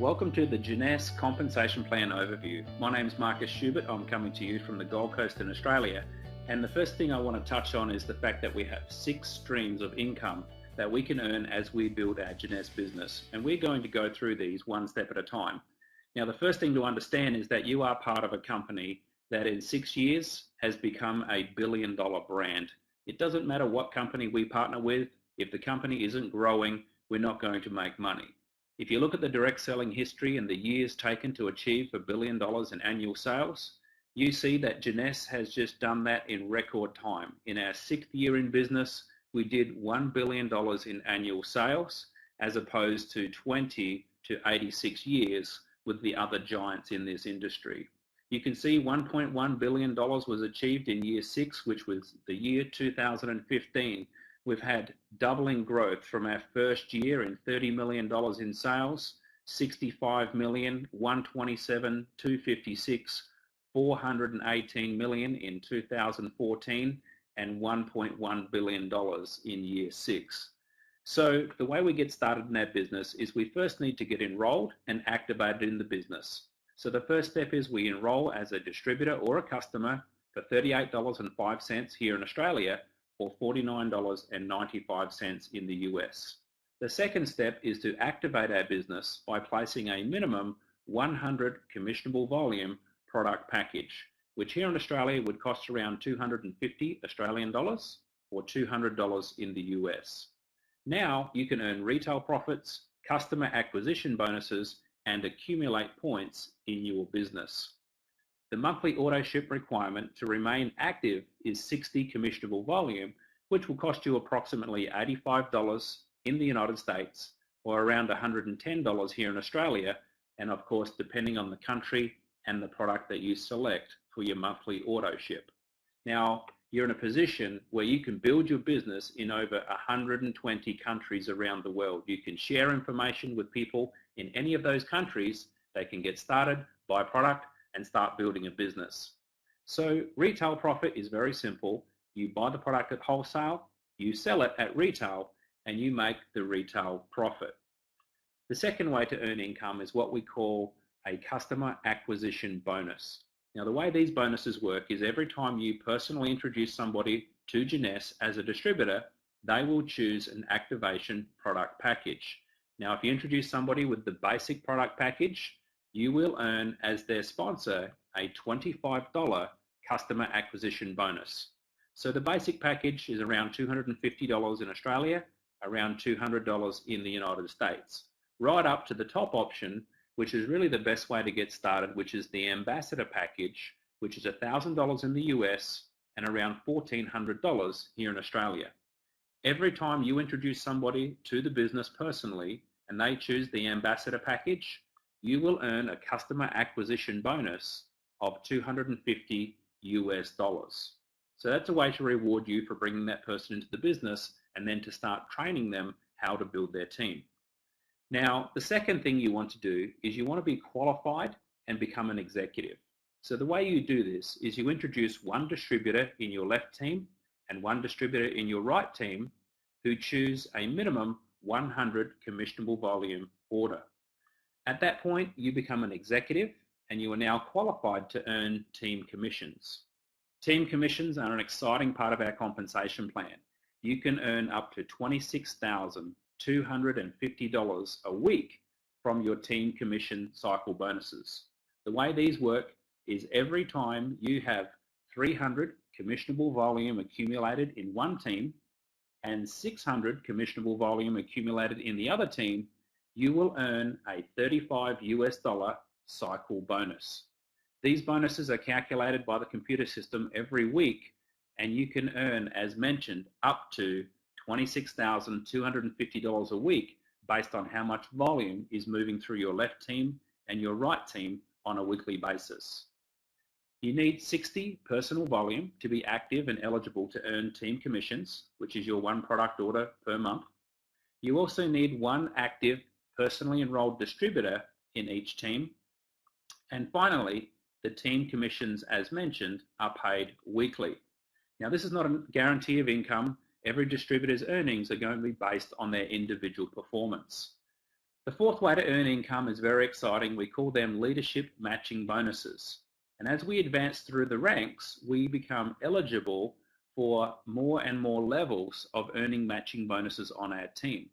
Welcome to the Jeunesse Compensation Plan overview. My name is Marcus Schubert. I'm coming to you from the Gold Coast in Australia. And the first thing I want to touch on is the fact that we have 6 streams of income that we can earn as we build our Jeunesse business. And we're going to go through these one step at a time. Now, the first thing to understand is that you are part of a company that in 6 years has become a billion-dollar brand. It doesn't matter what company we partner with. If the company isn't growing, we're not going to make money. If you look at the direct selling history and the years taken to achieve $1 billion in annual sales, you see that Jeunesse has just done that in record time. In our 6th year in business, we did $1 billion in annual sales, as opposed to 20 to 86 years with the other giants in this industry. You can see $1.1 billion was achieved in year 6, which was the year 2015. We've had doubling growth from our first year in $30 million in sales, 65 million, 127, 256, 418 million in 2014, and $1.1 billion in year 6. So the way we get started in our business is we first need to get enrolled and activated in the business. So the first step is we enroll as a distributor or a customer for $38.05 here in Australia, or $49.95 in the US. The second step is to activate our business by placing a minimum 100 commissionable volume product package, which here in Australia would cost around 250 Australian dollars or $200 in the US. Now you can earn retail profits, customer acquisition bonuses, and accumulate points in your business. The monthly auto ship requirement to remain active is 60 commissionable volume, which will cost you approximately $85 in the United States or around $110 here in Australia, and of course depending on the country and the product that you select for your monthly auto ship. Now you're in a position where you can build your business in over 120 countries around the world. You can share information with people in any of those countries. They can get started, buy product, and start building a business. So retail profit is very simple. You buy the product at wholesale, you sell it at retail, and you make the retail profit. The second way to earn income is what we call a customer acquisition bonus. Now the way these bonuses work is every time you personally introduce somebody to Jeunesse as a distributor, they will choose an activation product package. Now if you introduce somebody with the basic product package, you will earn as their sponsor a $25 customer acquisition bonus. So the basic package is around $250 in Australia, around $200 in the United States, right up to the top option, which is really the best way to get started, which is the ambassador package, which is $1,000 in the US and around $1,400 here in Australia. Every time you introduce somebody to the business personally and they choose the ambassador package, you will earn a customer acquisition bonus of $250 US. So that's a way to reward you for bringing that person into the business and then to start training them how to build their team. Now, the second thing you want to do is you want to be qualified and become an executive. So the way you do this is you introduce one distributor in your left team and one distributor in your right team who choose a minimum 100 commissionable volume order. At that point, you become an executive and you are now qualified to earn team commissions. Team commissions are an exciting part of our compensation plan. You can earn up to $26,250 a week from your team commission cycle bonuses. The way these work is every time you have 300 commissionable volume accumulated in one team and 600 commissionable volume accumulated in the other team, you will earn a $35 US cycle bonus. These bonuses are calculated by the computer system every week, and you can earn, as mentioned, up to $26,250 a week based on how much volume is moving through your left team and your right team on a weekly basis. You need 60 personal volume to be active and eligible to earn team commissions, which is your one product order per month. You also need one active personally enrolled distributor in each team. And finally, the team commissions, as mentioned, are paid weekly. Now, this is not a guarantee of income. Every distributor's earnings are going to be based on their individual performance. The fourth way to earn income is very exciting. We call them leadership matching bonuses. And as we advance through the ranks, we become eligible for more and more levels of earning matching bonuses on our team.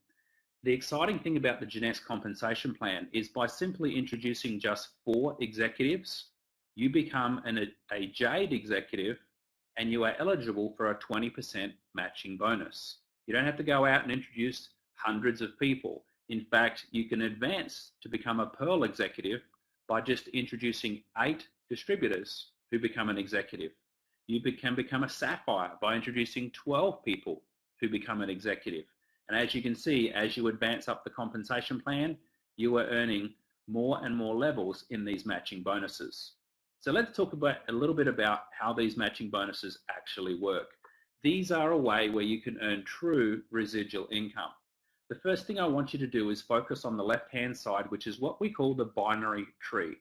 The exciting thing about the Jeunesse Compensation Plan is by simply introducing just 4 executives, you become a Jade executive and you are eligible for a 20% matching bonus. You don't have to go out and introduce hundreds of people. In fact, you can advance to become a Pearl executive by just introducing 8 distributors who become an executive. You can become a Sapphire by introducing 12 people who become an executive. And as you can see, as you advance up the compensation plan, you are earning more and more levels in these matching bonuses. So let's talk about a little bit about how these matching bonuses actually work. These are a way where you can earn true residual income. The first thing I want you to do is focus on the left-hand side, which is what we call the binary tree.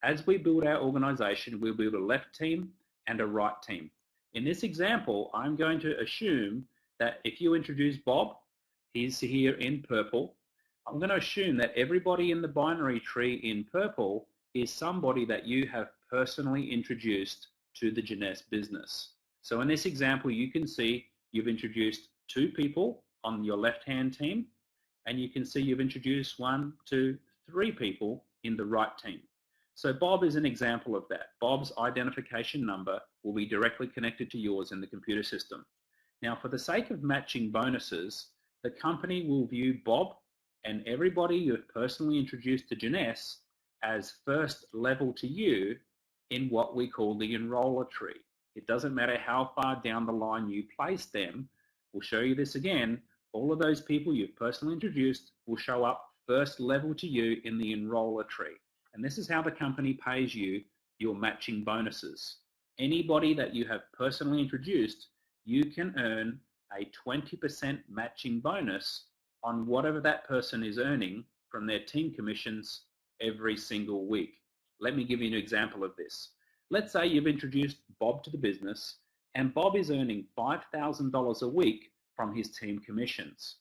As we build our organization, we'll build a left team and a right team. In this example, I'm going to assume that if you introduce Bob, he's here in purple. I'm going to assume that everybody in the binary tree in purple is somebody that you have personally introduced to the Jeunesse business. So in this example, you can see you've introduced 2 people on your left-hand team, and you can see you've introduced 1, 2, 3 people in the right team. So Bob is an example of that. Bob's identification number will be directly connected to yours in the computer system. Now, for the sake of matching bonuses, the company will view Bob and everybody you've personally introduced to Jeunesse as first level to you in what we call the enroller tree. It doesn't matter how far down the line you place them. We'll show you this again. All of those people you've personally introduced will show up first level to you in the enroller tree. And this is how the company pays you your matching bonuses. Anybody that you have personally introduced, you can earn a 20% matching bonus on whatever that person is earning from their team commissions every single week. Let me give you an example of this. Let's say you've introduced Bob to the business and Bob is earning $5,000 a week from his team commissions.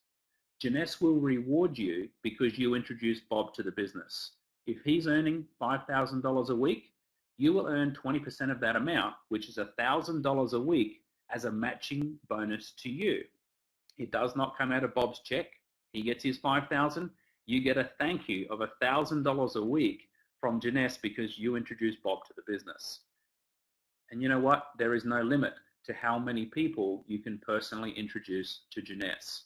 Jeunesse will reward you because you introduced Bob to the business. If he's earning $5,000 a week, you will earn 20% of that amount, which is $1,000 a week as a matching bonus to you. It does not come out of Bob's check. He gets his $5,000. You get a thank you of $1,000 a week from Jeunesse because you introduced Bob to the business. And you know what? There is no limit to how many people you can personally introduce to Jeunesse.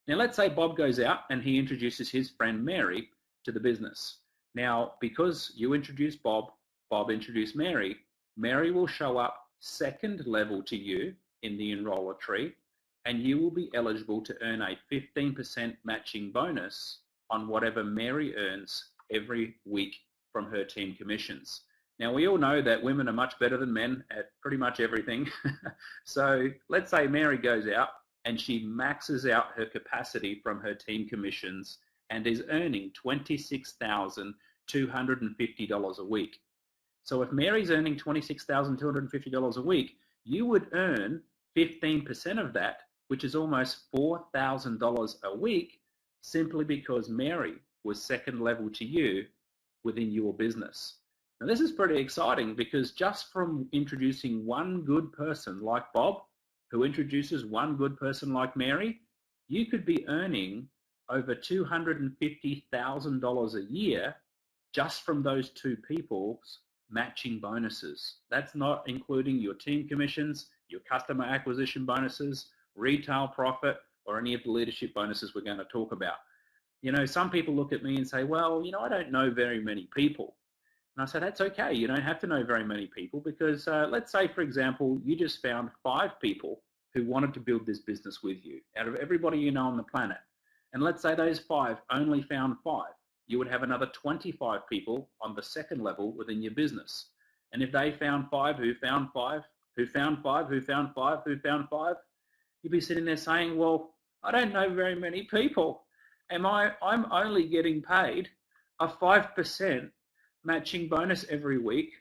Now let's say Bob goes out and he introduces his friend Mary to the business. Now, because you introduced Bob, Bob introduced Mary, Mary will show up second level to you in the enroller tree, and you will be eligible to earn a 15% matching bonus on whatever Mary earns every week from her team commissions. Now, we all know that women are much better than men at pretty much everything. So let's say Mary goes out and she maxes out her capacity from her team commissions and is earning $26,250 a week. So if Mary's earning $26,250 a week, you would earn 15% of that, which is almost $4,000 a week, simply because Mary was second level to you within your business. Now this is pretty exciting because just from introducing one good person like Bob, who introduces one good person like Mary, you could be earning over $250,000 a year just from those 2 people's matching bonuses. That's not including your team commissions, your customer acquisition bonuses, retail profit, or any of the leadership bonuses we're going to talk about. You know, some people look at me and say, well, I don't know very many people. And I say, that's okay. You don't have to know very many people because let's say, for example, you just found 5 people who wanted to build this business with you out of everybody you know on the planet. And let's say those 5 only found 5. You would have another 25 people on the second level within your business. And if they found 5 who found 5, who found 5, who found 5, who found 5, you'd be sitting there saying, well, I don't know very many people. I'm only getting paid a 5% matching bonus every week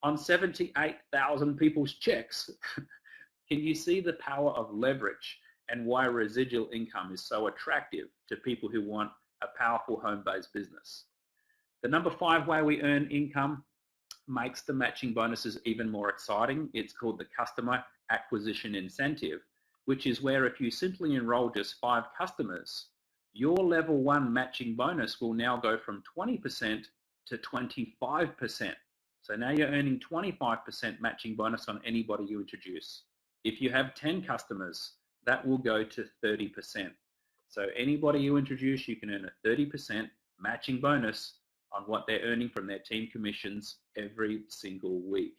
on 78,000 people's checks. Can you see the power of leverage and why residual income is so attractive to people who want a powerful home-based business. The number 5 way we earn income makes the matching bonuses even more exciting. It's called the customer acquisition incentive, which is where if you simply enroll just 5 customers, your level 1 matching bonus will now go from 20% to 25%. So now you're earning 25% matching bonus on anybody you introduce. If you have 10 customers, that will go to 30%. So anybody you introduce, you can earn a 30% matching bonus on what they're earning from their team commissions every single week.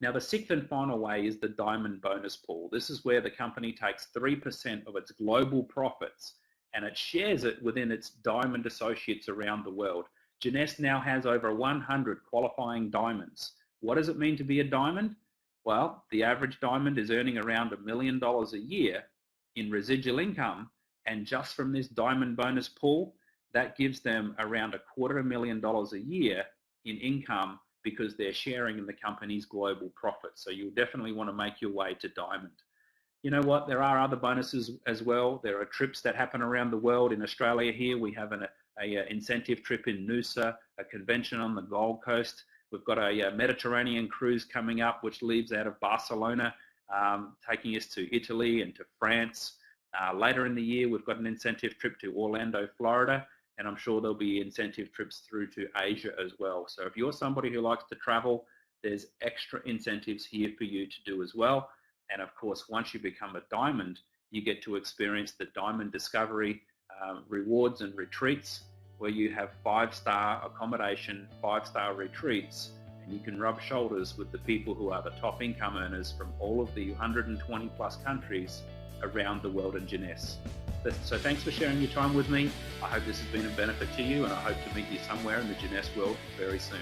Now, the 6th and final way is the diamond bonus pool. This is where the company takes 3% of its global profits and it shares it within its diamond associates around the world. Jeunesse now has over 100 qualifying diamonds. What does it mean to be a diamond? Well, the average diamond is earning around $1 million a year in residual income, and just from this diamond bonus pool, that gives them around $250,000 a year in income because they're sharing in the company's global profits. So you'll definitely want to make your way to diamond. You know what? There are other bonuses as well. There are trips that happen around the world. In Australia here, we have an incentive trip in Noosa, a convention on the Gold Coast. We've got a Mediterranean cruise coming up, which leaves out of Barcelona, taking us to Italy and to France. Later in the year, we've got an incentive trip to Orlando, Florida, and I'm sure there'll be incentive trips through to Asia as well. So if you're somebody who likes to travel, there's extra incentives here for you to do as well. And of course, once you become a diamond, you get to experience the Diamond Discovery rewards and retreats, where you have 5-star accommodation, 5-star retreats, and you can rub shoulders with the people who are the top income earners from all of the 120 plus countries around the world in Jeunesse. So thanks for sharing your time with me. I hope this has been a benefit to you, and I hope to meet you somewhere in the Jeunesse world very soon.